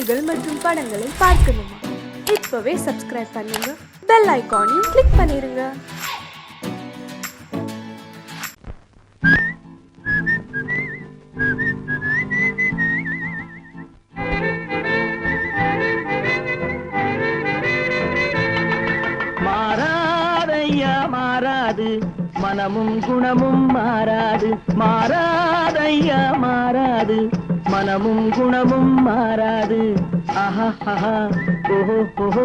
செய்திகள் மற்றும் படங்களை பார்க்கணுமா? இப்பவே சப்ஸ்கிரைப் பண்ணுங்க, பெல் ஐகானையும் கிளிக் பண்ணிருங்க. மாறாதையா மாறாது, மனமும் குணமும் மாறாது. மாறாதையா மாறாது, மனமும் குணமும் மாறாது. ஆஹா ஆஹா ஓஹோ ஓஹோ.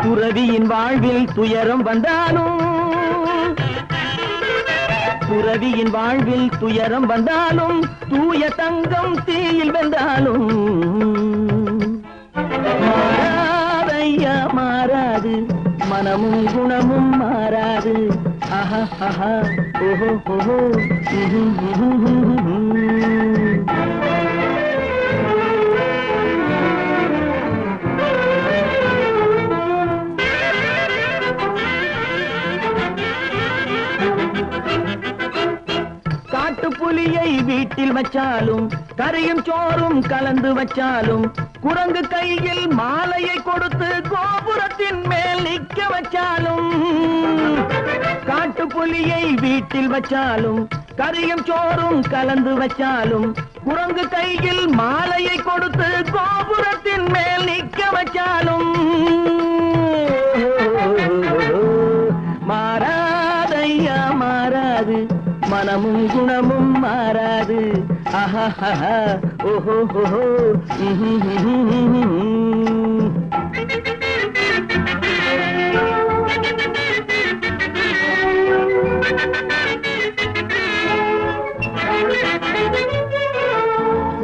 துறவியின் வாழ்வில் துயரம் வந்தாலும், துறவியின் வாழ்வில் துயரம் வந்தாலும், தூய தங்கம் தீயில் வென்றாலும் மாறாதையா மாறாது, மனமும் குணமும் மாறாது. ஆஹா ஆஹா ஓஹோ ஓஹோ. புலியை வீட்டில் வச்சாலும், கரையும் சோறும் கலந்து வச்சாலும், குரங்கு கையில் மாலையை கொடுத்து கோபுரத்தின் மேல் நிற்க வச்சாலும், காட்டு புலியை வீட்டில் வச்சாலும், கரையும் சோறும் கலந்து வச்சாலும், குரங்கு கையில் மாலையை கொடுத்து கோபுரத்தின் மேல் நிற்க வச்சாலும் மாறாதையா மாறாது, மனமும் குணமும் மாறாது. ஆஹா ஆஹா ஓஹோ ஓஹோ.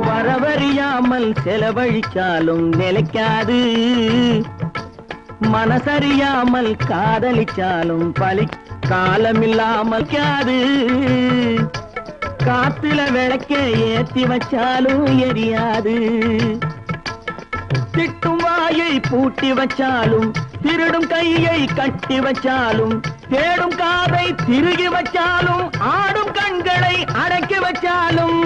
வரவறியாமல் செலவழிச்சாலும் நிலைக்காது, மனசறியாமல் காதலிச்சாலும் காலமில்லாமல் காது. காத்துல விளக்க ஏத்தி வச்சாலும் எரியாது, திட்டும் வாயை பூட்டி வச்சாலும், திருடும் கையை கட்டி வச்சாலும், தேடும் காதை திருகி வச்சாலும், ஆடும் கண்களை அடக்கி வச்சாலும்,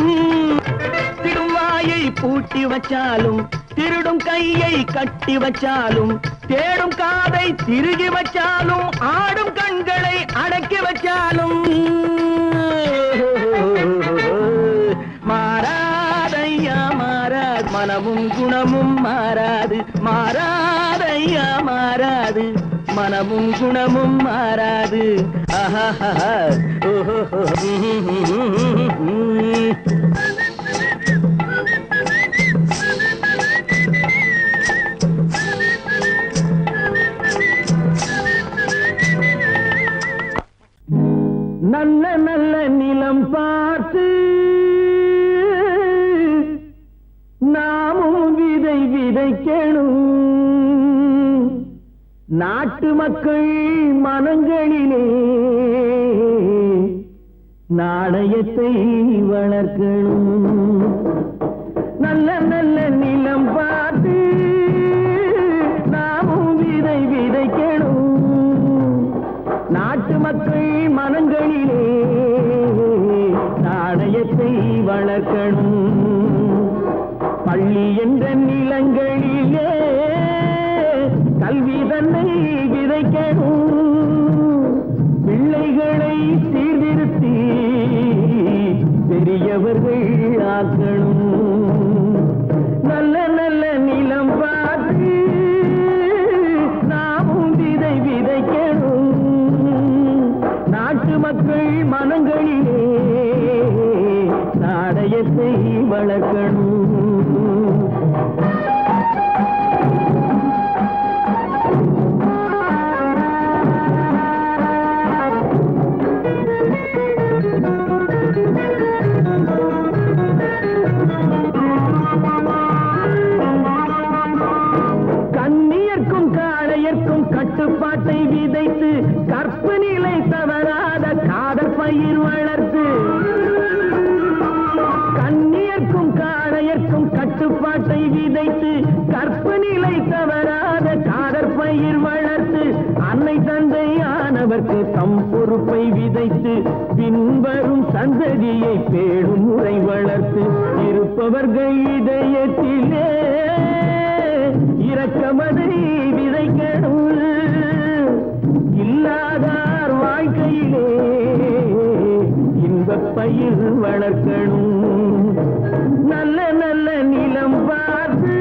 திடும் வாயை பூட்டி வச்சாலும், திருடும் கையை கட்டி வச்சாலும், தேடும் காதை திருகி வச்சாலும், ஆடும் கண்களை அடக்கி வச்சாலும் மாறாதையா மாறாது, மனமும் குணமும் மாறாது. மாறாதையா மாறாது, மனமும் குணமும் மாறாது. ஆஹா ஆஹா ஓஹோ. நல்ல நல்ல நிலம் பார்த்து நாமும் விதை விதைக்கணும், நாட்டு மக்கள் மனங்களிலே நாணயத்தை வளர்க்கணும். நல்ல நல்ல நிலம் பார்த்து நாமும் விதை விதைக்கணும், நாட்டு மக்கள் மனங்களிலே நாணயத்தை வளர்க்கணும். பள்ளி என்ற நிலங்களிலே கல்வி தன்னை விதைக்கணும், பிள்ளைகளை சீர்திருத்தி பெரியவர்கள் ஆக்கணும். நல்ல நல்ல நிலம் பார்த்து நாமும் விதை விதைக்கணும், நாட்டு மக்கள் மனங்களிலே நாணயத்தை வளர்க்கணும். கண்ணியர்க்கும் காளையர்க்கும் கட்டுப்பாட்டை விதைத்து, கற்பு நிலை தவறாத காதற் பயிர் வளர்த்து, கண்ணியர்க்கும் காளையர்க்கும் கட்டுப்பாட்டை விதைத்து, கற்பு நிலை தவறாத காதற் பயிர் வளர்த்து, அன்னை தந்தை ஆன அவரவர்க்கு தம் பொறுப்பை விதைத்து பின்வரும் சந்ததியை பேடும் முறை வளர்த்து இருப்பவர்கள் இதயத்திலே இரக்கமதை விதைக்கணும், இல்லாதார் வாழ்க்கையிலே இன்பப் பயிர் வளர்க்கணும். நல்ல நல்ல நிலம் பார்த்து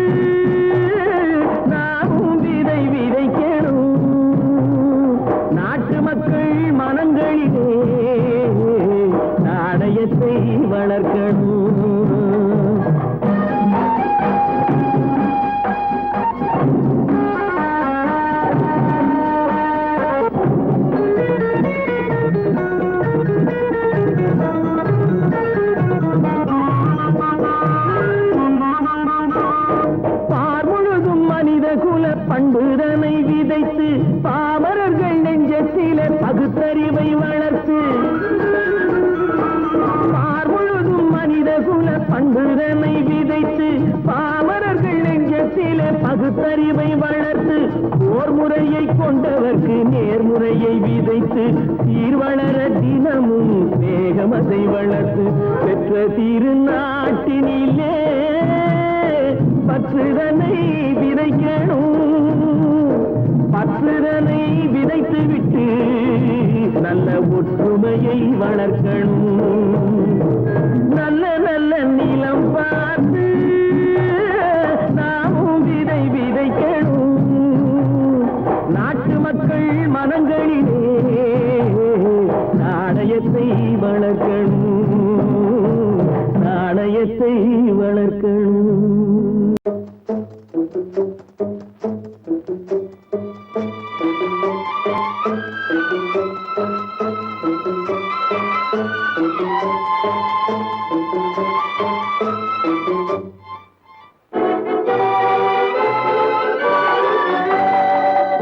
நாமும் விதை விதைக்கணும், நாட்டு மக்கள் மனங்களிலே நாணயத்தை வளர்க்கணும். பண்புதனை விதைத்து பாமரர்கள் நெஞ்சத்திலே பகுத்தறிவை வளர்த்து பார்முழுதும் மனித குல பண்புதனை விதைத்து பாமரர்கள் நெஞ்சத்திலே பகுத்தறிவை வளர்த்து ஓர் முறையை கொண்டவர்க்கு நேர்முறையை விதைத்து சீர்வளர தினமும் வேகமதை வளர்த்து பெற்ற திருநாட்டினிலே பற்றுதனை விதைக்கணும், பற்றுதனை விதைத்து விட்டு நல்ல ஒற்றுமையை வளர்க்கணும். நல்ல நல்ல நிலம் பார்த்து நாமும் விதை விதைக்கணும், நாட்டு மக்கள் மனங்களிலே நாணயத்தை வளர்க்கணும், நாணயத்தை வளர்க்கணும்.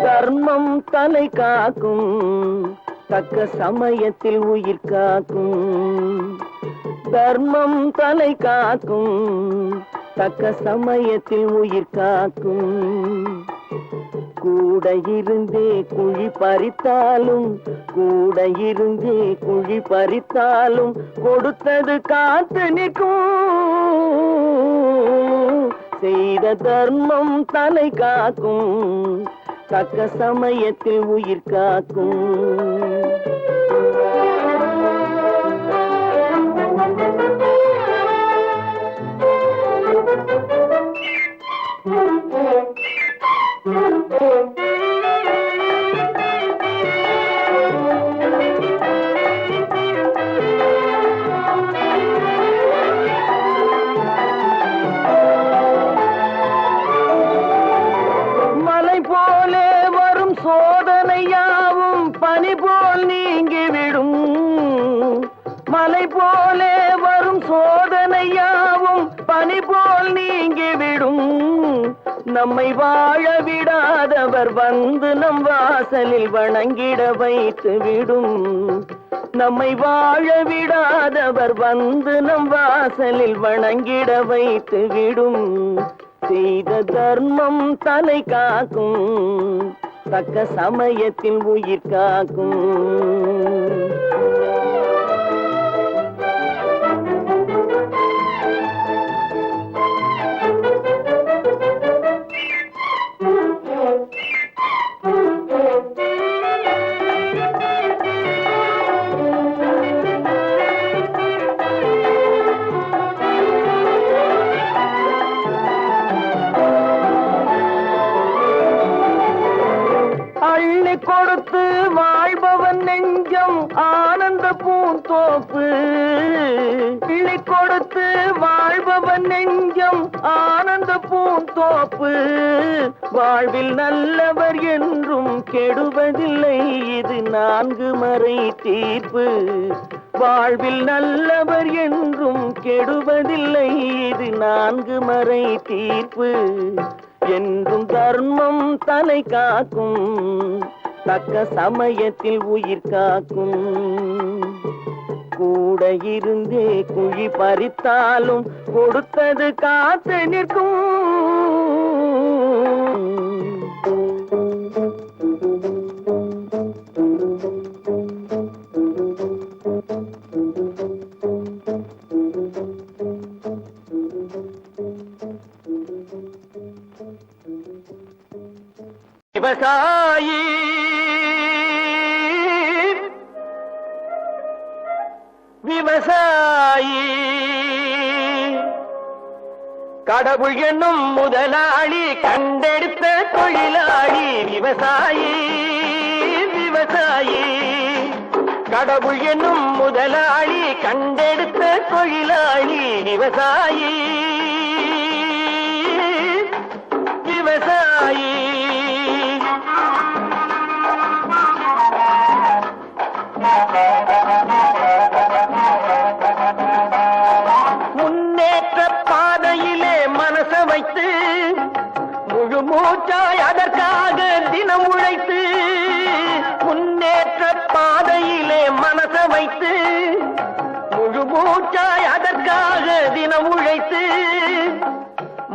தர்மம் தலை காக்கும், தக்க சமயத்தில் உயிர் காக்கும். தர்மம் தலை காக்கும், தக்க சமயத்தில் உயிர் காக்கும். கூட இருந்தே குழி பறித்தாலும், கூட இருந்தே குழி பறித்தாலும் கொடுத்தது காத்து நிற்கும். செய்த தர்மம் தலை காக்கும், தக்க சமயத்தில் உயிர் காக்கும். மலை போலே வரும் சோதனையாவும் பனி போல் நீங்கிவிடும், மலை போலே வரும் சோதனையாவும் பனி போல் நீங்கிவிடும். நம்மை வாழ விடாதவர் வந்து நம் வாசலில் வணங்கிட வைத்து விடும், நம்மை வாழ விடாதவர் வந்து நம் வாசலில் வணங்கிட வைத்து விடும். செய்த தர்மம் தலை காக்கும், தக்க சமயத்தில் உயிர் காக்கும். கொடுத்து வாழ்பவன் நெஞ்சம் ஆனந்த பூந்தோப்பு, கிள்ளி கொடுத்து வாழ்பவன் நெஞ்சம் ஆனந்த பூந்தோப்பு. வாழ்வில் நல்லவர் என்றும் கெடுவதில்லை, இது 4 மறை தீர்ப்பு. வாழ்வில் நல்லவர் என்றும் கெடுவதில்லை, இது 4 மறை தீர்ப்பு. என்றும் தர்மம் தலை காக்கும், தக்க சமயத்தில் உயிர் காக்கும். கூட இருந்தே குழி பறித்தாலும் கொடுத்தது காத்து நிற்கும். விவசாயி விவசாயி கடவுள் என்னும் முதலாளி கண்டெடுத்த தொழிலாளி விவசாயி விவசாயி கடவுள் என்னும் முதலாளி கண்டெடுத்த தொழிலாளி விவசாயி விவசாயி முன்னேற்ற பாதையிலே மனச வைத்து முழு மூச்சாய் அதற்காக தினம் உழைத்து முன்னேற்ற பாதையிலே மனச வைத்து முழு மூச்சாய் அதற்காக தினம் உழைத்து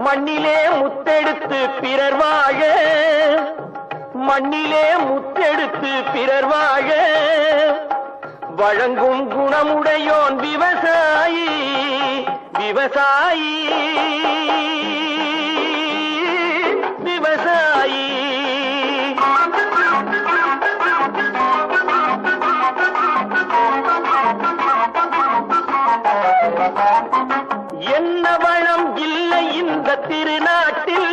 மண்ணிலே முத்தெடுத்து பிறர் வாழ மண்ணிலே முத்தெடுத்து பிறர் வாழ வழங்கும் குணமுடையோன் விவசாயி விவசாயி விவசாயி என்ன வளம் இல்லை இந்த திருநாட்டில்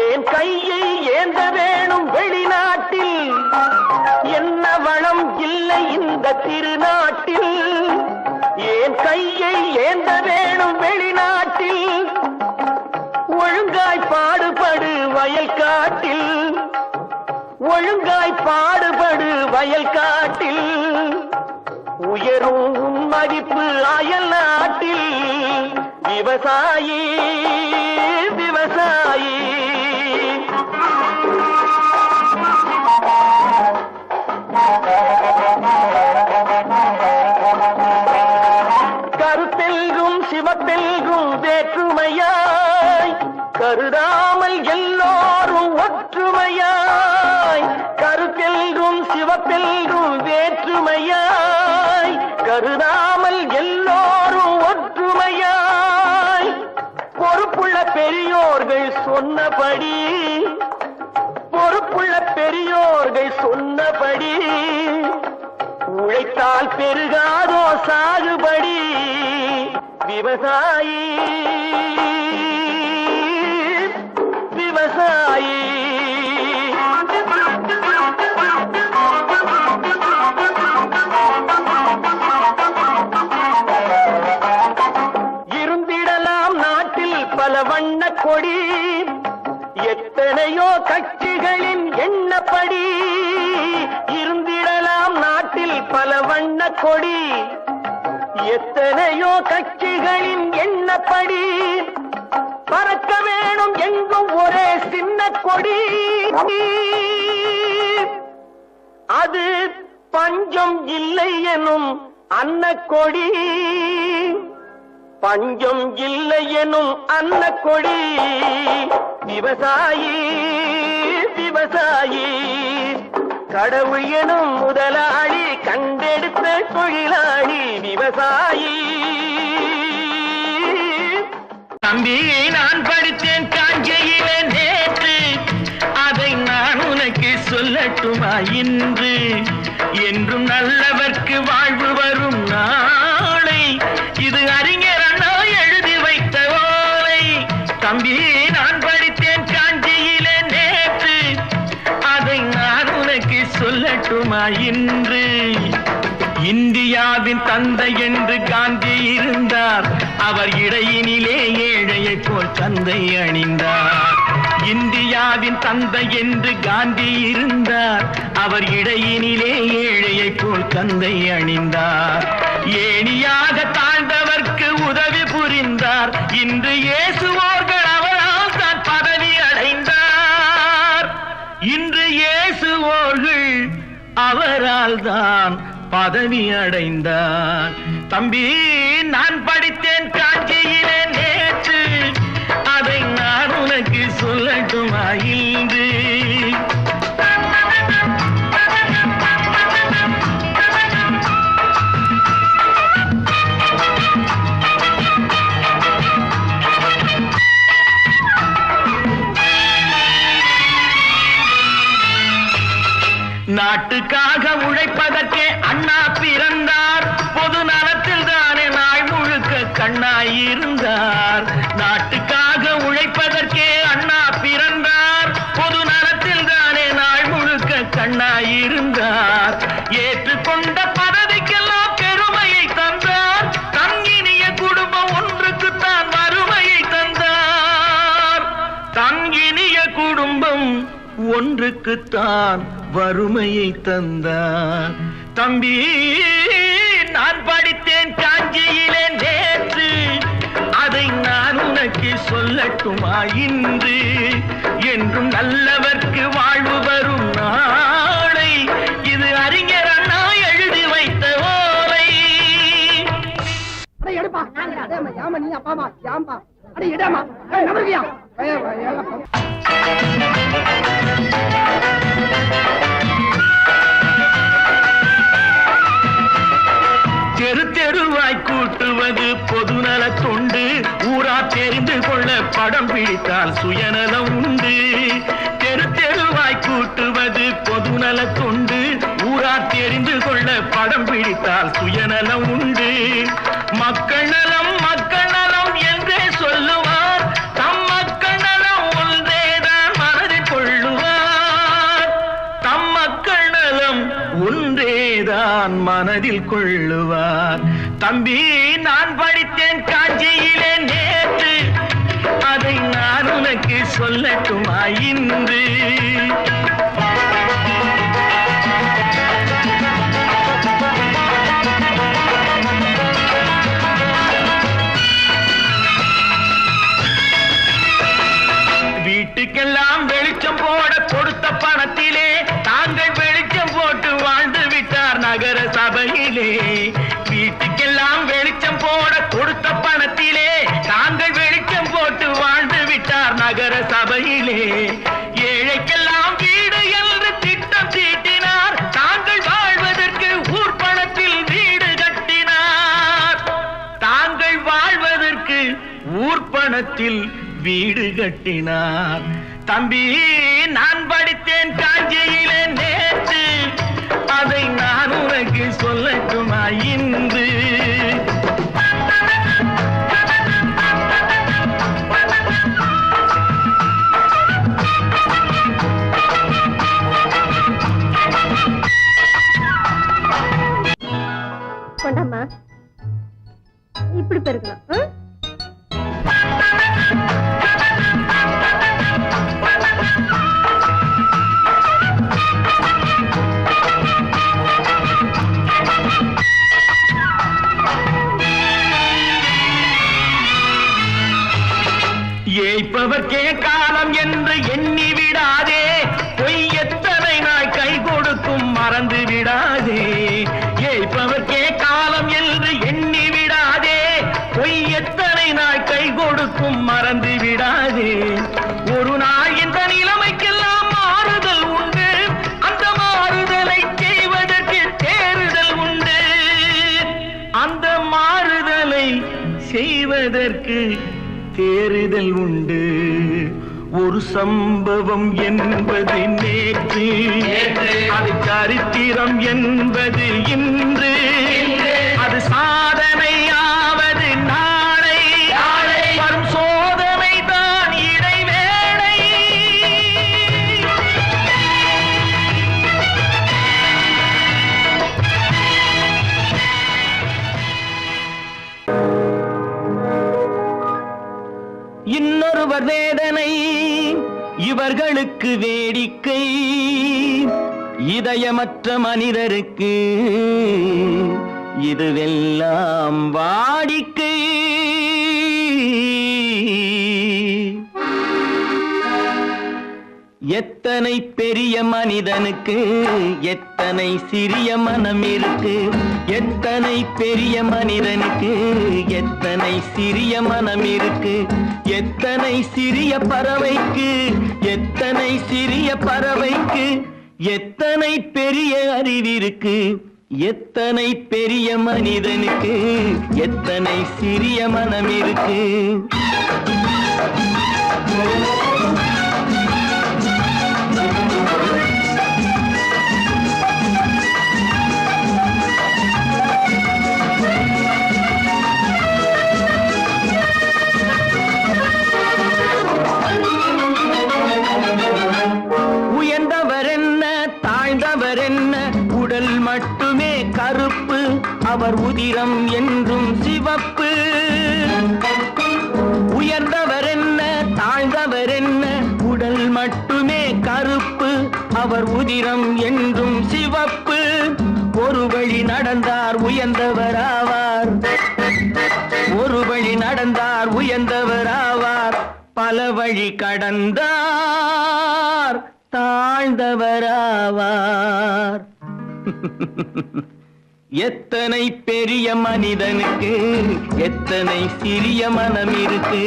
ஏன் கையை ஏந்த வேணும் வெளிநாட்டில் என்ன வளம் இல்லை இந்த திருநாட்டில் ஏன் கையை ஏந்த வேணும் வெளிநாட்டில் ஒழுங்காய் பாடுபடு வயல் காட்டில் ஒழுங்காய் பாடுபடு வயல் காட்டில் உயரும் மதிப்பு அயல் நாட்டில் விவசாயி விவசாயி கருத்தெல்கும் சிவத்தெல்கும் வேற்றுமையாய் கருதாமல் எல்லோரும் ஒற்றுமையாய் கருத்தெல்கும் சிவத்தெல்கும் வேற்றுமையாய் கருதாமல் எல்லோரும் ஒற்றுமையாய் பொறுப்புள்ள பெரியோர்கள் சொன்னபடி பொறுப்புள்ள பெரியோர்கள் சொன்னபடி உழைத்தால் பெருகாதோ சாகுபடி விவசாயி விவசாயி இருந்திடலாம் நாட்டில் பல வண்ண கொடி எத்தனையோ கட்சிகளின் எண்ணப்படி இருந்திடலாம் நாட்டில் பல வண்ண கொடி எத்தனையோ கட்சிகளின் எண்ணப்படி பறக்க வேணும் எங்கும் ஒரே சின்ன கொடி அது பஞ்சம் இல்லை எனும் அன்னக்கொடி பஞ்சம் இல்லை எனும் அன்னக்கொடி விவசாயி விவசாயி கடவுள் எனும் முதலாளி கண்டெடுத்த தொழிலாளி விவசாயி தம்பி நான் படித்தேன் காஞ்சியிலே நேற்று அதை நான் உனக்கு சொல்லட்டுமா இன்று என்றும் நல்லவர்க்கு வாழ்வு வரும் நாளை இது அறிஞர் அண்ணா எழுதி வைத்த ஓலை தம்பி நான் படித்தேன் காஞ்சியிலே நேற்று அதை நான் உனக்கு சொல்லட்டுமா இன்று இந்தியாவின் தந்தை என்று காந்தி இருந்தார் அவர் இடையினிலே ஏழையை போல் தந்தை அணிந்தார் இந்தியாவின் தந்தை என்று காந்தி இருந்தார் அவர் இடையினிலே ஏழையை போல் தந்தை அணிந்தார் ஏணியாக தாழ்ந்தவர்க்கு உதவி புரிந்தார் இன்று இயேசுவோர்கள் அவரால் தான் பதவி அடைந்தார் இன்று இயேசுவோர்கள் அவரால் தான் பதவி அடைந்தார் தம்பி நான் படித்தேன் காஞ்சியிலே நேற்று அதை நான் உனக்கு சொல்லட்டுமா இன்று நாட்டுக்காக உழைப்பதற்கே அண்ணா பிறந்தார். பொது நலத்தில் தானே நாள் முழுக்க கண்ணாயிருந்தார். நாட்டுக்காக உழைப்பதற்கே அண்ணா பிறந்தார். பொது நலத்தில் தானே நாள் முழுக்க கண்ணாயிருந்தார். ஏற்றுக்கொண்ட பதவிக்கெல்லாம் பெருமையை தந்தார். தங்கினிய குடும்பம் ஒன்றுக்குத்தான் வறுமையை தந்தார். தங்கினிய குடும்பம் ஒன்றுக்குத்தான் வறுமையை தந்தார். தம்பி, நான் படித்தேன் காஞ்சியிலே நேற்று, அதை நான் உனக்கு சொல்லட்டுமா இன்று? என்றும் நல்லவர்க்கு வாழ்வு வரும் நாளை, இது அறிஞர் அண்ணா எழுதி வைத்த ஓலை. தெரு தெருவாய் கூட்டுவது பொதுநல தொண்டு. ஊரா தெரிந்து கொள்ள படம் பிடித்தால் சுயநலம் உண்டு. தெரு தெருவாய் கூட்டுவது பொதுநல தொண்டு. ஊரா தெரிந்து கொள்ள படம் பிடித்தால் சுயநலம் உண்டு. மக்கள் நலம் மக்கள் நலம் என்றே சொல்லுவார். தம் மக்கள் நலம் ஒன்றேதான் மனதில் கொள்ளுவார். தம் மக்கள் நலம் ஒன்றேதான் மனதில் கொள்ளுவார். தம்பி, நான் படித்தேன் காஞ்சியிலே நேற்று, அதை நான் உனக்கு சொல்லட்டுமா இன்று? வீட்டுக்கெல்லாம் வெளிச்சம் போட கொடுத்த பணத்திலே தாங்கள் வெளிச்சம் போட்டு வாழ்ந்து விட்டார் நகர சபையிலே. வீட்டுக்கெல்லாம் வெளிச்சம் போட கொடுத்த பணத்திலே தாங்கள் வெளிச்சம் போட்டு வாழ்ந்து விட்டார் நகர சபையிலே. ஏழைக்கெல்லாம் வீடு என்று திட்டம் தீட்டினார். தாங்கள் வாழ்வதற்கு ஊர்பணத்தில் வீடு கட்டினார். தாங்கள் வாழ்வதற்கு ஊர்பணத்தில் வீடு கட்டினார். தம்பி, நான் படித்தேன் காஞ்சியிலே நேற்று, அதை நான் உனக்கு சொல்லட்டுமா இன்று? கொண்டாமா, இப்படி பெருக்கலாம். ஏய்ப்பவர்க்கே காலம் என்று எண்ணி விடாதே. பொய் எத்தனை நாய் கை கொடுக்கும் மறந்து விடாதே. ஏய்ப்பவர்க்கே காலம் என்று எண்ணி விடாதே. பொய் எத்தனை நாய் கை கொடுக்கும் மறந்து விடாதே. ஒரு நாள் இந்த நிலைமைக்கெல்லாம் மாறுதல் உண்டு. அந்த மாறுதலை செய்வதற்கு தேறுதல் உண்டு. அந்த மாறுதலை செய்வதற்கு தேறுதல் உண்டு. ஒரு சம்பவம் என்பது நேற்று, அது சரித்திரம் என்பது இன்று. அது சாதனையாவது நாளை, வரும் சோதனை தான் இடைவேளை. இன்னொருவர் வேதனை இவர்களுக்கு வேடிக்கை. இதயமற்ற மனிதருக்கு இதுவெல்லாம் வாடிக்கை. எத்தனை பெரிய மனிதனுக்கு எத்தனை சிறிய மனம் இருக்கு. எத்தனை பெரிய மனிதனுக்கு எத்தனை சிறிய மனம் இருக்கு. எத்தனை சிறிய பறவைக்கு எத்தனை சிறிய பறவைக்கு எத்தனை பெரிய அறிவிருக்கு. எத்தனை பெரிய மனிதனுக்கு எத்தனை சிறிய மனம் இருக்கு. கருப்பு, அவர் உதிரம் என்றும் சிவப்பு. உயர்ந்தவர் என்ன தாழ்ந்தவர் என்ன, உடல் மட்டுமே கருப்பு, அவர் உதிரம் என்றும் சிவப்பு. ஒரு வழி நடந்தார் உயர்ந்தவராவார், ஒரு வழி நடந்தார் உயர்ந்தவராவார். பல வழி கடந்தார் தாழ்ந்தவராவார். எத்தனை பெரிய மனிதனுக்கு எத்தனை சிறிய மனம் இருக்கு.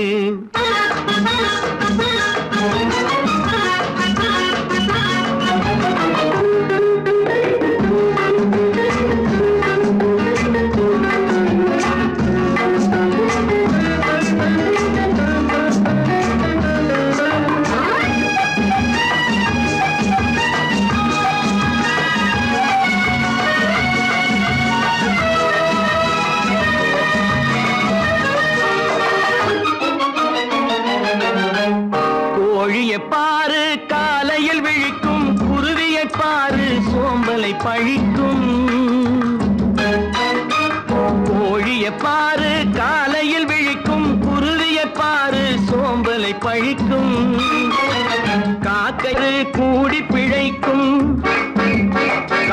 பாரு காலையில் விழிக்கும், குருவியை பாரு சோம்பலை பழிக்கும். கோழியை பாரு காலையில் விழிக்கும், குருவியை பாரு சோம்பலை பழிக்கும். காக்கை கூடி பிழைக்கும்,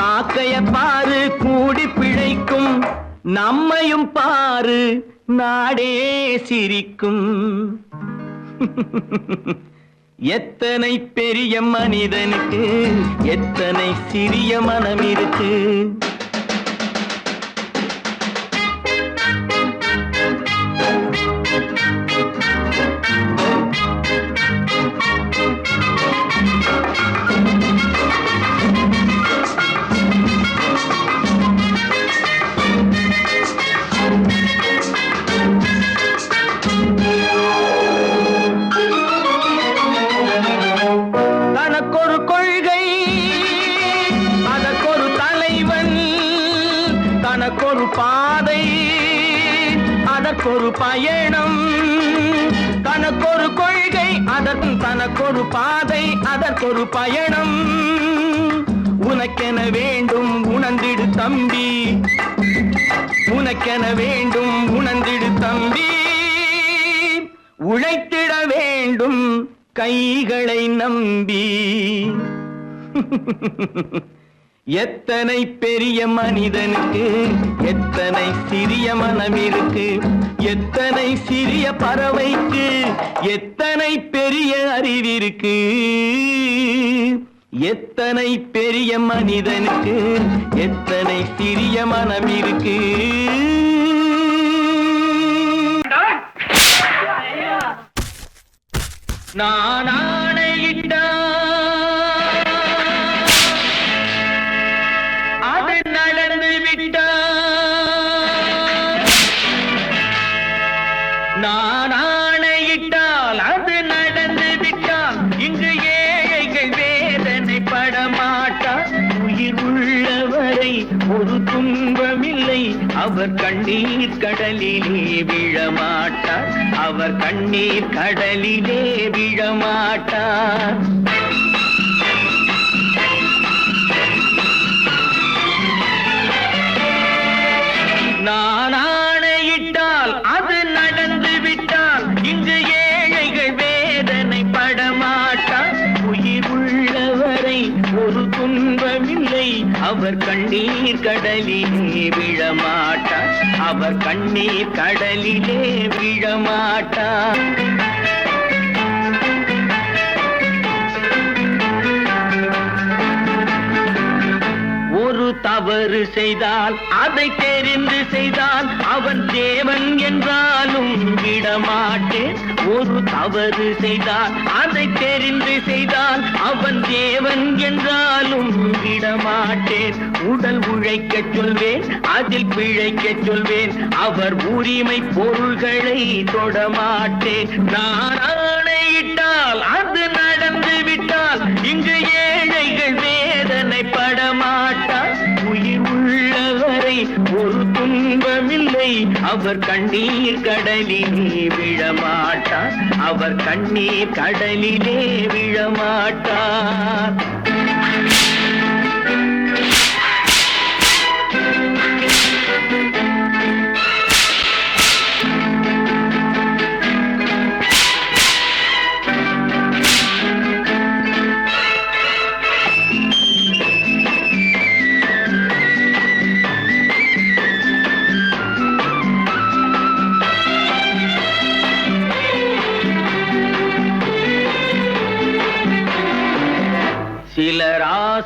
காக்கைய பாரு கூடி பிழைக்கும். நம்மையும் பாரு நாடே சிரிக்கும். எத்தனை பெரிய மனிதனுக்கு எத்தனை சிறிய மனம் இருக்கு. தனக்கொரு பாதை அதற்கொரு பயணம், தனக்கொரு கொள்கை அதற்கும் தனக்கொரு பாதை அதற்கொரு பயணம். உனக்கென வேண்டும் உணர்ந்திடு தம்பி, உனக்கென வேண்டும் உணர்ந்திடு தம்பி. உழைத்திட வேண்டும் கைகளை நம்பி. எத்தனை பெரிய மனிதனுக்கு எத்தனை சிறிய மனம் இருக்கு. எத்தனை சிறிய பறவைக்கு எத்தனை பெரிய அறிவிருக்கு. எத்தனை பெரிய மனிதனுக்கு எத்தனை சிறிய மனம் இருக்கு. நான் ஆணையிட்டான் அது நடந்து விட்டான். நான் ஆணையிட்டால் அது நடந்து விட்டால் இங்கு ஏழைகள் வேதனை படமாட்டார். உயிர் உள்ளவரை ஒரு துன்பமில்லை, அவர் கண்ணீர் கடலிலே விழமாட்டார். அவர் கண்ணீர் கடலிலே விழமாட்டார். நான் ஆணையிட்டால் அது நடந்து விட்டால் இங்கு ஏழைகள் வேதனை படமாட்டார். உயிர் உள்ளவரை ஒரு துன்பமில்லை, அவர் கண்ணீர் கடலிலே விழமாட்டார். அவர் கண்ணீர் கடலிலே விழமாட்டார். ஒரு தவறு செய்தால் அதை தெரிந்து செய்தால் அவன் தேவன் என்றாலும் விடமாட்டேன். ஒரு தவறு செய்தால் அதை தெரிந்து செய்தால் அவன் தேவன் என்றாலும் விடமாட்டேன். உடல் உழைக்கச் சொல்வேன், அதில் பிழைக்கச் சொல்வேன், அவர் உரிமை பொருள்களை தொடமாட்டேன். நான் ஆணையிட்டால் அது நடந்து விட்டால் இங்கு ஏழைகள் வேதனை படமாட்டார். உயிர் உள்ளவரை ஒரு துன்பமில்லை, அவர் கண்ணீர் கடலிலே விழமாட்டார். அவர் கண்ணீர் கடலிலே விழமாட்டார்.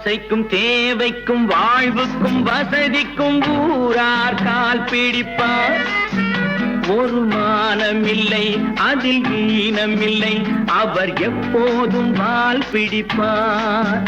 ஆசைக்கும் தேவைக்கும் வாழ்வுக்கும் வசதிக்கும் ஊரார் கால் பிடிப்பார். ஒரு மானமில்லை அதில் ஈனமில்லை, அவர் எப்போதும் வால் பிடிப்பார்.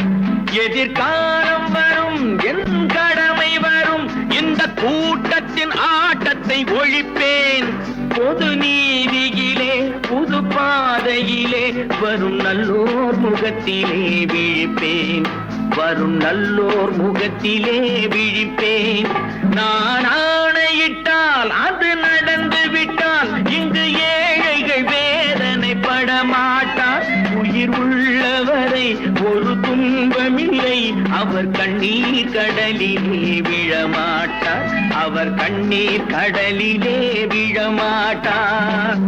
எதிர்காலம் வரும், என் கடமை வரும், இந்த கூட்டத்தின் ஆட்டத்தை ஒழிப்பேன். பொது நீதியிலே புது பாதையிலே வரும் நல்லோர் முகத்திலே விழிப்பேன். வரும் நல்லோர் முகத்திலே விழிப்பேன். நான் ஆணையிட்டால் அது நடந்து விட்டால் இங்கு ஏழைகள் வேதனைப்பட மாட்டார். உயிர் உள்ளவரை ஒரு துன்பமில்லை, அவர் கண்ணீர் கடலிலே விழமாட்டார். அவர் கண்ணீர் கடலிலே விழமாட்டார்.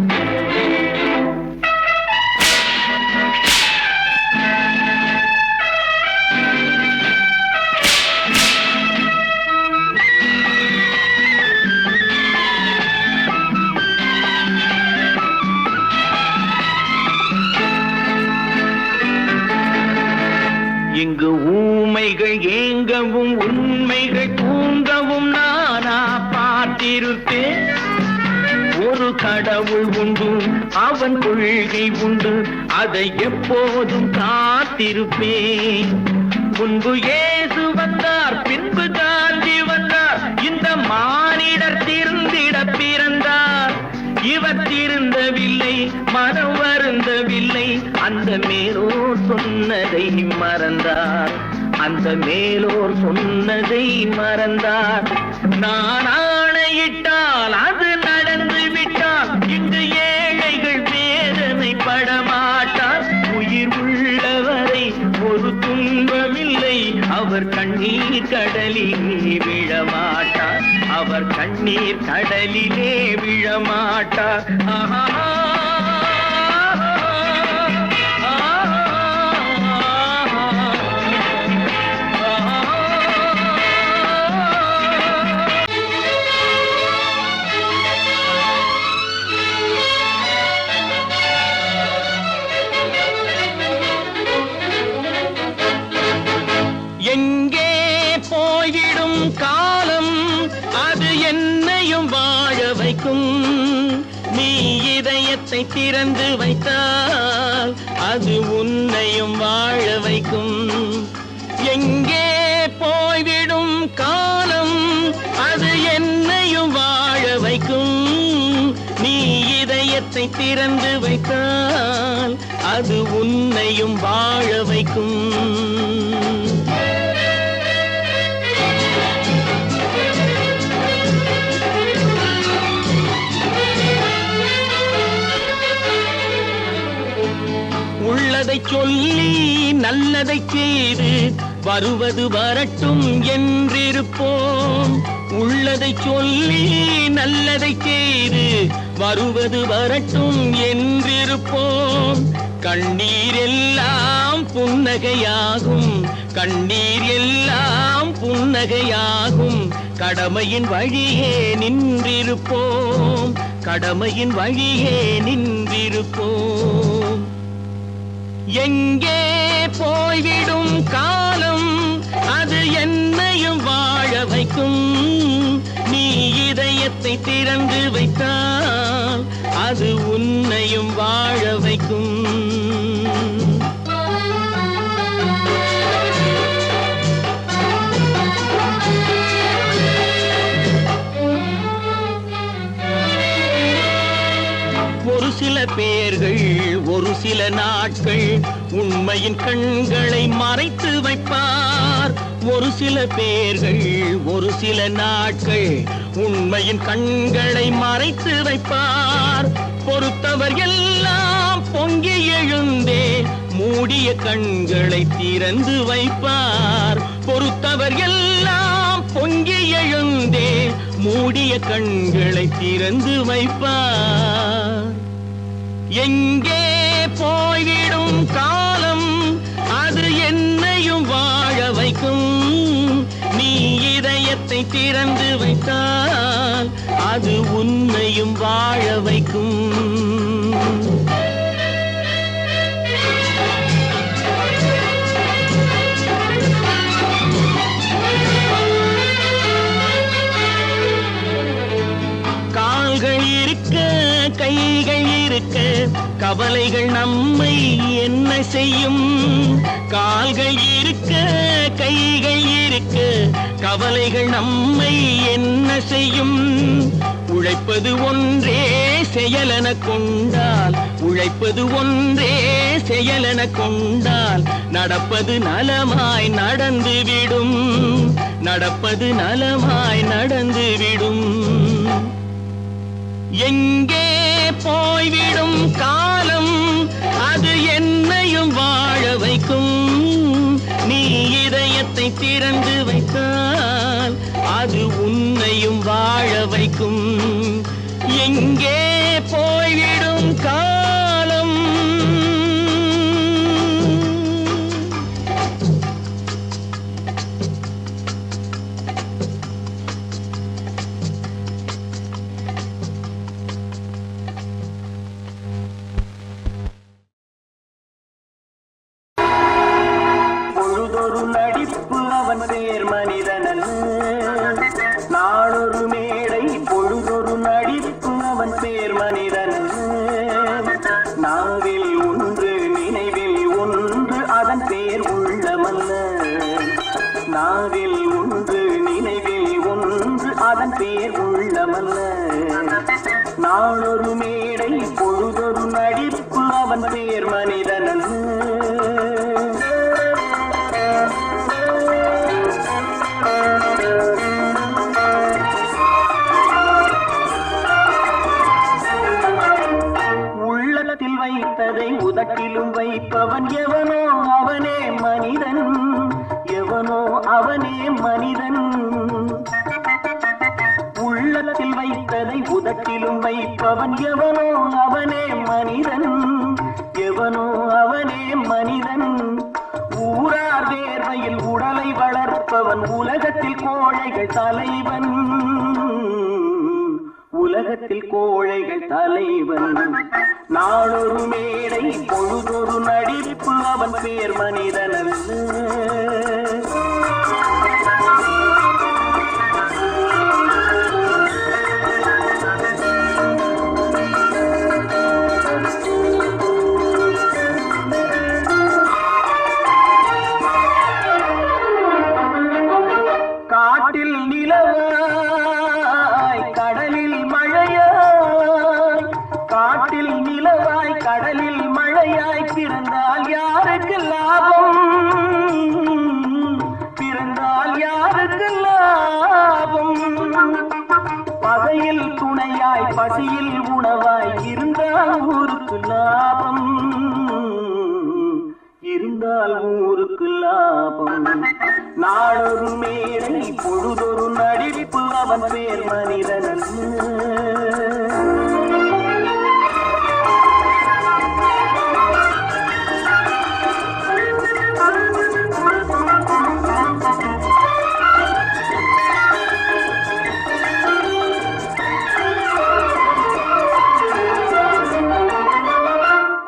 இங்கு ஊமைகள் ஏங்கவும் உண்மைகள் தூங்கவும் நானா பார்த்திருப்பேன். ஒரு கடவுள் உண்டு, அவன் கொள்கை உண்டு, அதை எப்போதும் காத்திருப்பேன். முன்பு இயேசு வந்தார், பின்பு காந்தி வந்தார், இந்த மானிடர் திருந்திட பிறந்தார். இவர் திருந்தவில்லை, மனம் வருந்தவில்லை, அந்த மேலோர் சொன்னதை மறந்தார். அந்த மேலோர் சொன்னதை மறந்தார். நான் ஆணையிட்டால் அது நடந்து விட்டால் இங்கு ஏழைகள் வேதனைப்பட மாட்டார். உயிர் உள்ளவரை ஒரு துன்பமில்லை, அவர் கண்ணீர் கடலிலே விழமாட்டார். அவர் கண்ணீர் கடலிலே விழமாட்டார். ஆஹா. எங்கே போய்விடும் காலம், அது என்னையும் வாழ வைக்கும். நீ இதயத்தை திறந்து வைத்தால் அது உன்னையும் வாழ வைக்கும். எங்கே போய்விடும் காலம், அது என்னையும் வாழ வைக்கும். நீ இதயத்தை திறந்து வைத்தால் அது உன்னையும் வாழ வைக்கும். உள்ளதை சொல்லி நல்லதை செய்து வருவது வரட்டும் என்றிருப்போம். உள்ளதை சொல்லி நல்லதை செய்து வருவது வரட்டும் என்றிருப்போம். கண்ணீர் எல்லாம் புன்னகையாகும், கண்ணீர் எல்லாம் புன்னகையாகும். கடமையின் வழியே நின்றிருப்போம், கடமையின் வழியே நின்றிருப்போம். எங்கே போய்விடும் காலம், அது என்னையும் வாழ வைக்கும். நீ இதயத்தை திறந்து வைத்தால் அது உன்னையும் வாழ வைக்கும். ஒரு சில பேர்கள் ஒரு சில நாட்கள் உண்மையின் கண்களை மறைத்து வைப்பார். ஒரு சில பேர்கள் ஒரு சில நாட்கள் உண்மையின் கண்களை மறைத்து வைப்பார். பொறுத்தவர் எல்லாம் பொங்கி எழுந்தே மூடிய கண்களை திறந்து வைப்பார். பொறுத்தவர் எல்லாம் பொங்கி எழுந்தே மூடிய கண்களை திறந்து வைப்பார். எங்கே போய்விடும் காலம், அது என்னையும் வாழ வைக்கும். நீ இதயத்தை திறந்து வைத்தால் அது உன்னையும் வாழ வைக்கும். இருக்க கைகள் இருக்க கவலைகள் நம்மை என்ன செய்யும்? கால்கள் இருக்க கைகள் இருக்க கவலைகள் நம்மை என்ன செய்யும்? உழைப்பது ஒன்றே செயலென கொண்டால், உழைப்பது ஒன்றே செயலென கொண்டால் நடப்பது நலமாய் நடந்துவிடும், நடப்பது நலமாய் நடந்துவிடும். எங்கே போய்விடும் காலம் அது என்னையும் வாழ வைக்கும். நீ இதயத்தை திறந்து வைத்தால் அது உன்னையும் வாழ வைக்கும். எங்கே போய்விடும் காலம். பொழுதொரு நடிப்பு அவன் பேர் மனிதனல்ல, நாளொரு மேடை பொழுதொரு நடிப்பு அவன் பேர் மனிதனல்ல. நாவில் ஒன்று நினைவில் ஒன்று அதன் பேர் உள்ளமல்ல, நாவில் ஒன்று நினைவில் ஒன்று அதன் பேர் உள்ளமல்ல. நாளொரு மேடை பொழுதொரு நடிப்பு அவன் பேர் மனிதனல்ல. உள்ளத்தில் வைத்ததை உதட்டிலும் வைப்பவன் எவனோ அவனே மனிதன், எவனோ அவனே மனிதன். உள்ளத்தில் வைத்ததை உதட்டிலும் வைப்பவன் எவனோ அவனே மனிதன், எவனோ அவனே மனிதன். ஊரார் வேர்வையில் உடலை வளர்ப்பவன் உலகத்தில் கோழைகள் தலைவன், உலகத்தில் கோழைகள் தலைவன். நாளொரு மேடை பொழுதொரு நடிப்பு அவன் பேர் மனிதனல்ல. காட்டில் நிலவாய் கடலில் மழையாய், காட்டில் நிலவாய் கடலில் மழையாய் பிறந்தால் யாருக்கு லாபம், பிறந்தால் யாருக்கு லாபம். பகையில் துணையாய் பசியில் உணவாய் இருந்தால் ஊருக்கு லாபம், இருந்தால் ஊருக்கு லாபம். நாளொரு மேடை பொழுதொரு நடிப்பு அவன் பேர் மனிதனல்ல.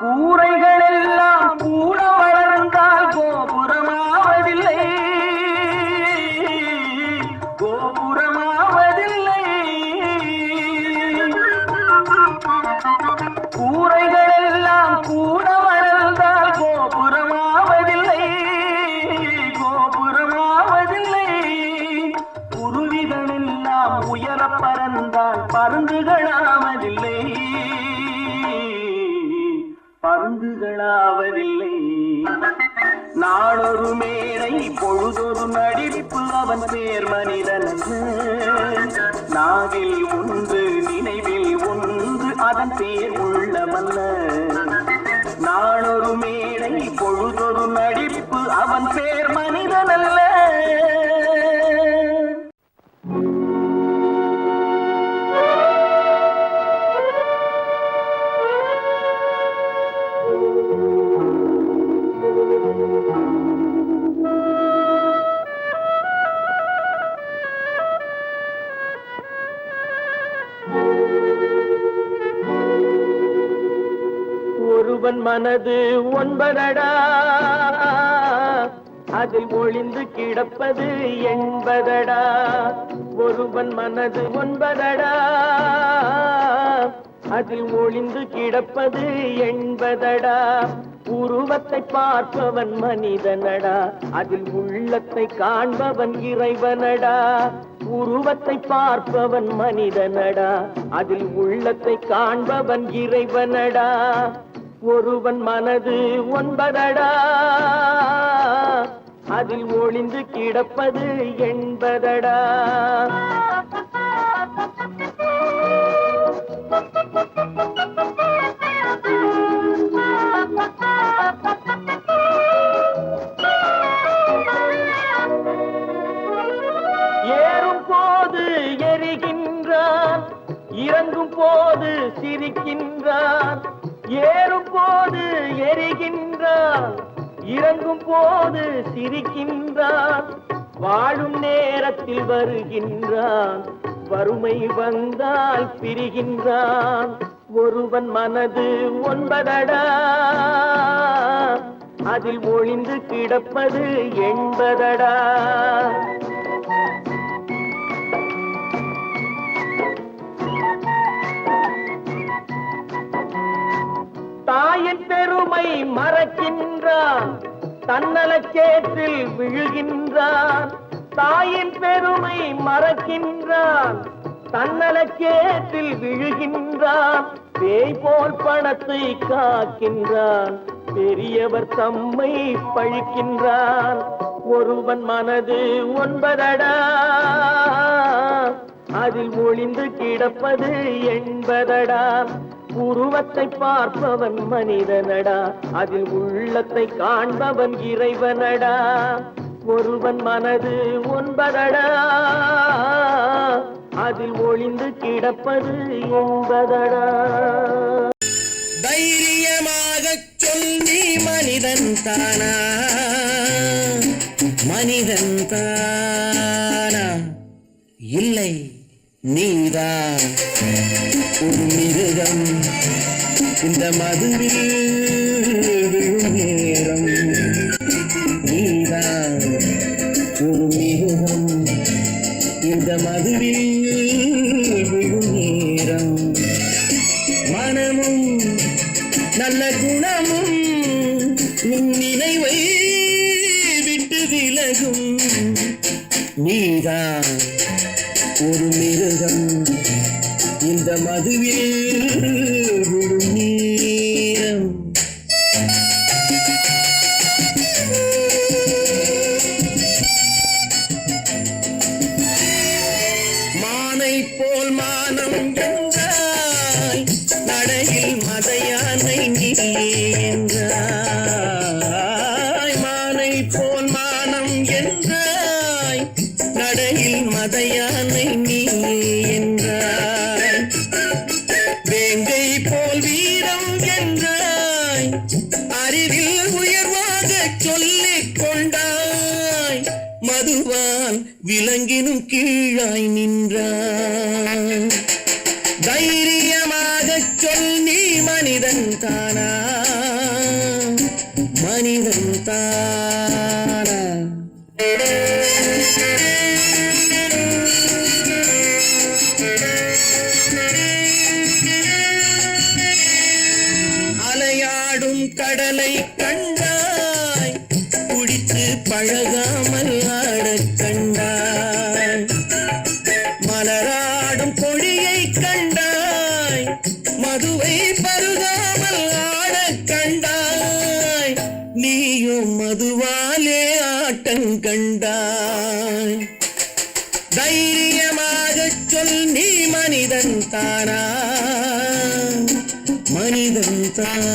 கூரைகள் எல்லாம் கூட வளர்ந்தால் கோபுரமாவதில்லை, கோபுரமாவதில்லை. கூரைகள் எல்லாம் கூட வளர்ந்தால் கோபுரமாவதில்லை, கோபுரமாவதில்லை. குருவிகள் எல்லாம் உயர பறந்தால் பருந்துகளாவதில்லை, பருந்துகளாவதில்லை. நாளொரு மேடை பொழுதொரு நடிப்பு அவன் பேர் மனிதனல்ல. நாவில் ஒன்று நினைவில் ஒன்று அதன் பேர் உள்ளமல்ல. நாளொரு மேடை பொழுதொரு நடிப்பு அவன் பேர் மனிதனல்ல. ஒருவன் மனது ஒன்பதடா, அதில் ஒளிந்து கிடப்பது என்பதடா. ஒருவன் மனது ஒன்பதடா, அதில் ஒளிந்து கிடப்பது எண்பதடா. உருவத்தை பார்ப்பவன் மனிதனடா, அதில் உள்ளத்தை காண்பவன் இறைவனடா. உருவத்தை பார்ப்பவன் மனிதனடா, அதில் உள்ளத்தை காண்பவன் இறைவனடா. ஒருவன் மனது ஒன்பதடா, அதில் ஒளிந்து கிடப்பது எண்பதடா. ஏறும் போது எரிகின்றான், இறங்கும் போது சிரிக்கின்றான். ஏறும் போது எரிகின்றான், இறங்கும் போது சிரிக்கின்றான். வாழும் நேரத்தில் வருகின்றான், வறுமை வந்தால் பிரிகின்றான். ஒருவன் மனது ஒன்பதடா, அதில் ஒளிந்து கிடப்பது எண்பதடா. தாயின் பெருமை மறக்கின்றான், தன்னலச்சேற்றில் விழுகின்றான். தாயின் பெருமை மறக்கின்றான், தன்னலச்சேற்றில் விழுகின்றான். பேய் போல் பணத்தை காக்கின்றான், பெரியவர் தம்மை பழிக்கின்றான். ஒருவன் மனது ஒன்பதடா, அதில் ஒளிந்து கிடப்பது எண்பதடா. உருவத்தை பார்ப்பவன் மனிதனடா, அதில் உள்ளத்தை காண்பவன் இறைவனடா. ஒருவன் மனது ஒன்பதடா, அதில் ஒளிந்து கிடப்பது எண்பதடா. தைரியமாகச் சொல்லி மனிதன் தானா, மனிதன் தானா? இல்லை, நீதான் ஒரு மிருகம். இந்த மதுவில் விழும் நேரம் நீதான் ஒரு மிருகம். இந்த மதுவில் விழும் நேரம் மனமும் நல்ல குணமும் உன் நினைவை விட்டு விலகும். நீதான் ஒரு மிருகம். இந்த மதுவில் விழும் நேரம் மானை போல் மானம் என்றாய், நடையில் மதையானை நீ என்றாய். மானை போல் மானம் என்றாய், நடையில் மதையானை நீ என்றாய். வேங்கை போல் வீரம் என்றாய், அறிவில் உயர்வாக சொல்லிக் கொண்டாய். மதுவான் விலங்கினும் கீழாய் நின்றாய். தைரியமாகச் சொல், நீ மனிதன் தானா, மனிதன் தானா? அலையாடும் கடலை கண்டாய், குடித்து பழகாமல் ஆடக் கண்டாய். மலராடும் கொடியை கண்டாய், மதுவை பருகாமல் ஆடக் கண்டாய். நீயும் மதுவாலே ஆட்டங்கண்டாய். தைரியமாகச் சொல், நீ மனிதன் தானா, மனிதன் தானா?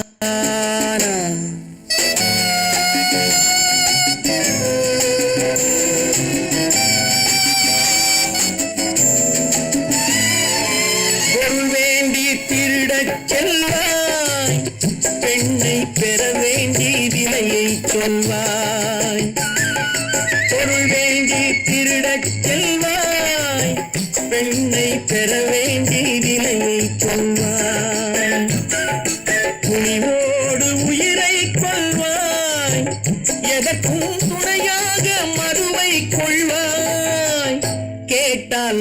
பொருள் வேண்டி திருடச் செல்வாய், பெண்ணை பெற வேண்டி விலையை சொல்வாய். பொருள் வேண்டி திருடச் செல்வாய், பெண்ணை பெற வேண்டி விலையை சொல்வாய். துணிவோடு உயிரை கொள்வாய், எதற்கும் துணையாக மறுவை கொள்வாய். கேட்டால்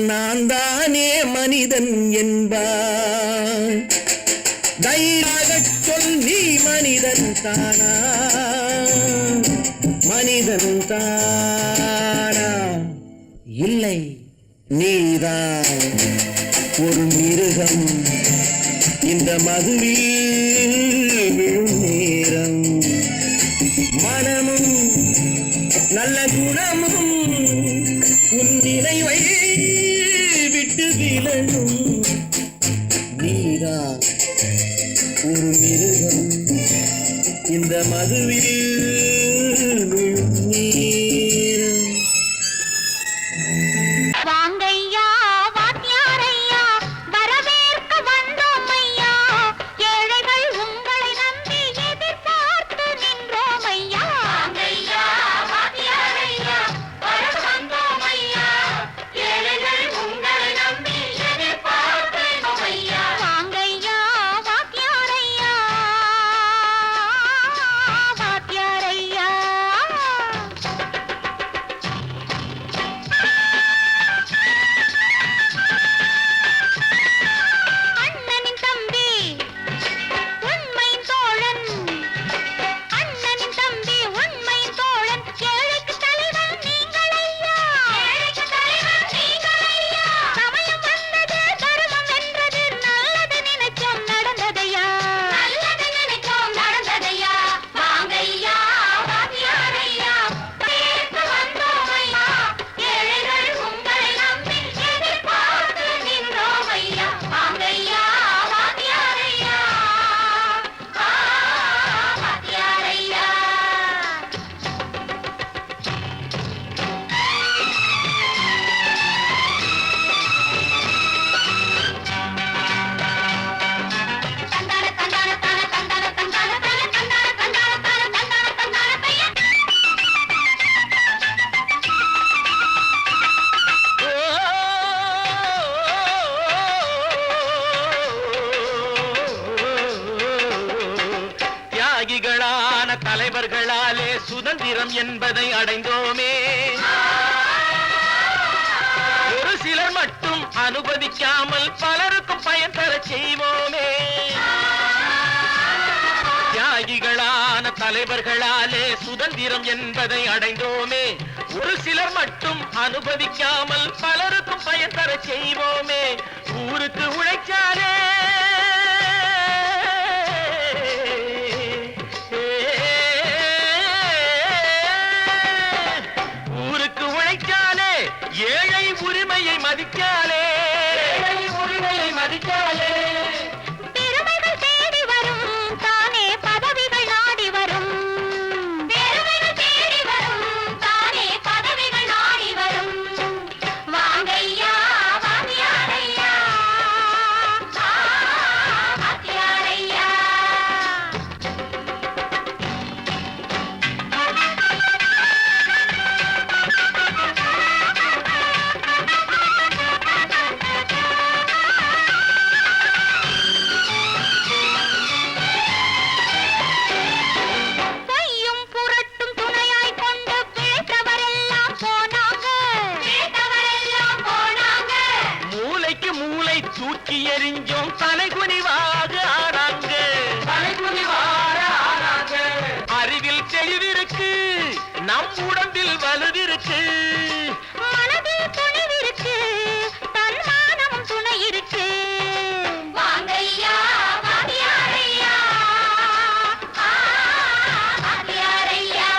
மனிதன் என்பார். தைரியமாகச் சொல் நீ மனிதன் தானா, மனிதன் தானா? இல்லை, நீதான் ஒரு மிருகம். இந்த மதுவில் விழும் நேரம் மனமும் நல்ல குணமும் உன் நினைவை விட்டு விலகும். நீதான் ஒரு மிருகம். இந்த மதுவில் விழும் நேரம். வாங்கையா வாத்தியாரையா வரவேற்க வந்தோம் ஐயா, ஏழைகள் உங்களை நம்பி எதிர்பார்த்து நின்றோம் ஐயா. வாங்கையா வாத்தியாரையா வர வந்தோம் ஐயா, ஏழைகள் உங்களை நம்பி எதிர்பார்த்து நின்றோம் ஐயா. வாங்கையா வாத்தியாரையா வாத்தியாரையா. அண்ணனின் தம்பி உண்மையின் தோழன், அண்ணனின் தம்பி உண்மையின் தோழன், ஏழைக்கு தலைவன் நீங்கள் ஐயா, ஏழைக்கு தலைவன் நீங்கள் ஐயா. சமயம் வந்தது தர்மம் வென்றது, நல்லது நினைச்சோம் நடந்ததையா, நல்லது நினைச்சோம் நடந்ததையா. வாங்கையா வாத்தியாரையா கேட்டு வந்தோம் ஐயா, ஏழைகள் உங்களை நம்பி எதிர்பார்த்து நின்றோம் ஐயா. வாங்கையா வாத்தியாரையா வாத்தியாரையா. தந்தான தந்தான தான தந்தான தந்தான தான தந்தான தந்தான தான தந்தான தந்தான பையன். தியாகிகளான தலைவர்களாலே சுதந்திரம் என்பதை அடைந்தோமே. ஒரு சிலர் மட்டும் அனுமதிக்காமல் பலருக்கும் பயன் தரச் செய்வோமே. தியாகிகளான தலைவர்களாலே சுதந்திரம் என்பதை அடைந்தோமே. ஒரு சிலர் மட்டும் அனுமதிக்காமல் பலருக்கும் பயன் தரச் செய்வோமே. ஊருக்கு உழைச்சாலே ஊருக்கு உழைச்சாலே ஏழை உரிமையை மதிக்காலே, ஏழை உரிமையை மதிக்காலே. பெருமைகள் தேடி வரும் தானே பதவிகள் நாடி வரும், பெருமைகள் தேடி வரும் தானே பதவிகள் நாடி வரும். வாங்கையா வாத்தியாரையா வாத்தியாரையா. பொய்யும் புரட்டும் துணையாய் கொண்டு பிழைத்தவரெல்லாம் போனாங்க, பிழைத்தவரெல்லாம் போனாங்க. மூளைக்கு மூளை தூக்கி எறிஞ்சோம் தலைகுனிவாக ஆனாங்க, தலைகுனிவாக ஆனாங்க. அறிவில் தெளிவிருக்கு, நம் உடம்பில் வலுவிருக்கு, மனதில் துணிவிருக்கு, தன்மானமும் துணை இருக்கு. வாங்கையா வாத்தியாரையா வாத்தியாரையா.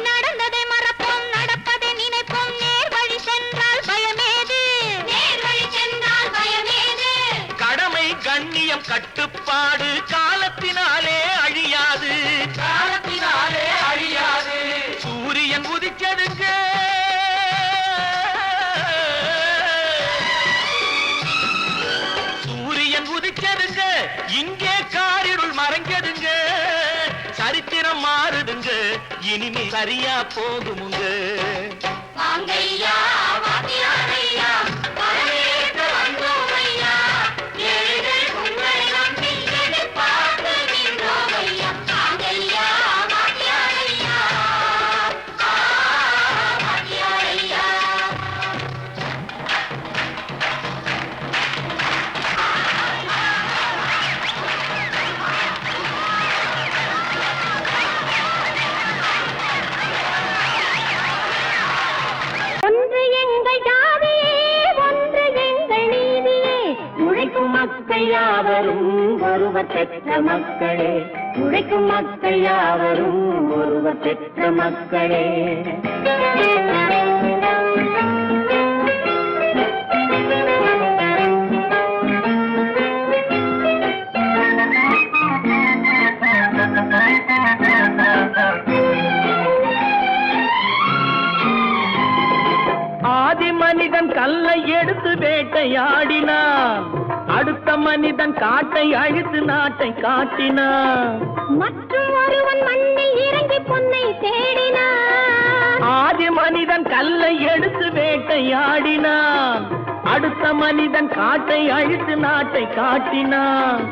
நடந்ததை மறப்போம், நடப்பதை நினைப்போம், நேர் வழி சென்றால் பயமேது, நேர் வழி சென்றால் பயமேது. கடமை கண்ணியம் கட்டுப்பாடு காலத்தினாலே அழியாது, காலத்தினாலே அழியாது. சூரியன் உதிச்சதுங்க, சூரியன் உதிச்சதுங்க, இங்கே காரிருள் மறைஞ்சதுங்க. சரித்திரம் மாறுதுங்க, இனிமே சரியா போகுமுங்க. வாங்கையா வாத்தியாரையா வரவேற்க வந்தோம் ஐயா ஏழைகள் உங்களை நம்பி எதிர்பார்த்து நின்றோம் ஐயா வாங்கையா வாத்தியாரையா வாத்தியாரையா ஒன்று எங்கள் ஜாதியே ஒன்று எங்கள் நீதியே உழைக்கும் மக்கள் யாவரும் ஒருவர் பெற்ற மக்களே உழைக்கும் மக்கள் யாவரும் ஒருவர் பெற்ற மக்களே ஆதி மனிதன் கல்லை எடுத்து வேட்டையாடினான், அடுத்த மனிதன் காட்டை அழித்து நாட்டை காட்டினான். மற்றும் ஒருவன் மண்ணில் இறங்கி பொன்னை தேடினான். ஆதி மனிதன் கல்லை எடுத்து வேட்டையாடினான், அடுத்த மனிதன் காட்டை அழித்து நாட்டை காட்டினான்.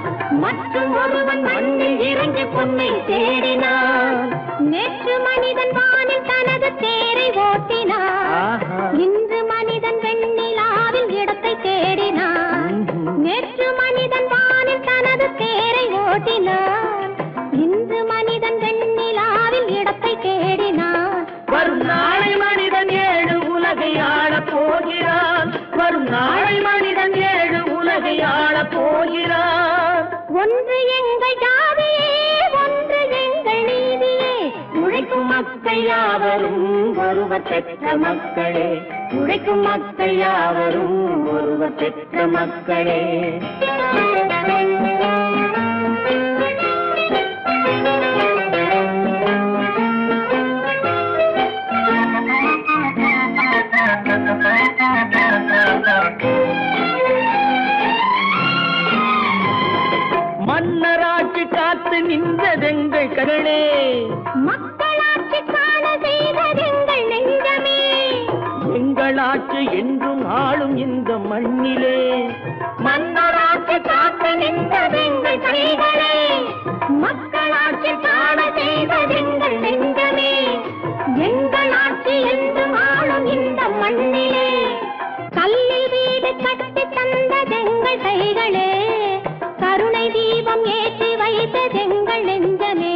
மற்றும் ஒருவன் மண்ணில் இறங்கி பொன்னை தேடினான். நேற்று மனிதன் வானில் தனது தேரை ஓட்டினான். இன்று மனிதன் வெண்ணிலாவில் இடத்தை தேடினான். நேற்று மனிதன் வானில் தனது தேரை ஓட்டினான். இன்று மனிதன் வெண்ணிலாவில் இடத்தை தேடினான். வரும் நாளை மனிதன் ஏழு உலகை ஆளப் போகிறான். வரும் நாளை மனிதன் ஏழு உலகை ஆளப் போகிறான். ஒன்று எங்கள் ஜாதியே ஒன்று எங்கள் நீதியே உழைக்கும் மக்கள் யாவரும் ஒருவர் பெற்ற மக்களே உழைக்கும் மக்கள் யாவரும் ஒருவர் பெற்ற மக்களே மன்னராட்சி காத்து நின்றதெங்கள் கரணே, மக்களாட்சி காண செய்ததெங்கள் நெஞ்சமே. எங்களாட்சி என்றும் ஆளும் இந்த மண்ணிலே. மன்னராட்சி காத்து நின்றதெங்கள் கைகளே, மக்களாட்சி காண செய்ததெங்கள் நெஞ்சமே. எங்களாட்சி என்றும் ஆளும் இந்த மண்ணிலே. கல்லில் வீடு கட்டி தந்ததெங்கள் கைகளே, கருணை தீபம் ஏற்றி வைத்ததெங்கள் நெஞ்சமே.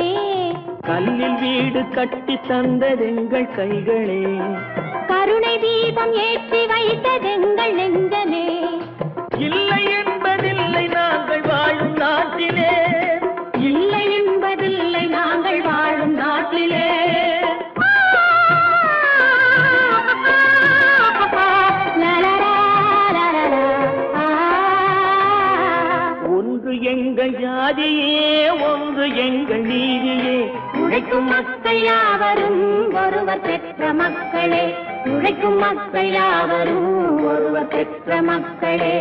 கல்லில் வீடு கட்டி தந்ததெங்கள் கைகளே, கருணை தீபம் ஏற்றி வைத்ததெங்கள் நெஞ்சமே. இல்லை என்பதில்லை நாங்கள் வாழும் நாட்டிலே. இல்லை என்பதில்லை நாங்கள் வாழும் நாட்டிலே. ஒன்று எங்கள் ஜாதியே ஒன்று எங்கள் நீதியே உழைக்கும் மக்கள் யாவரும் ஒருவர் பெற்ற மக்களே உழைக்கும் மக்கள் யாவரும் ஒருவர் பெற்ற மக்களே.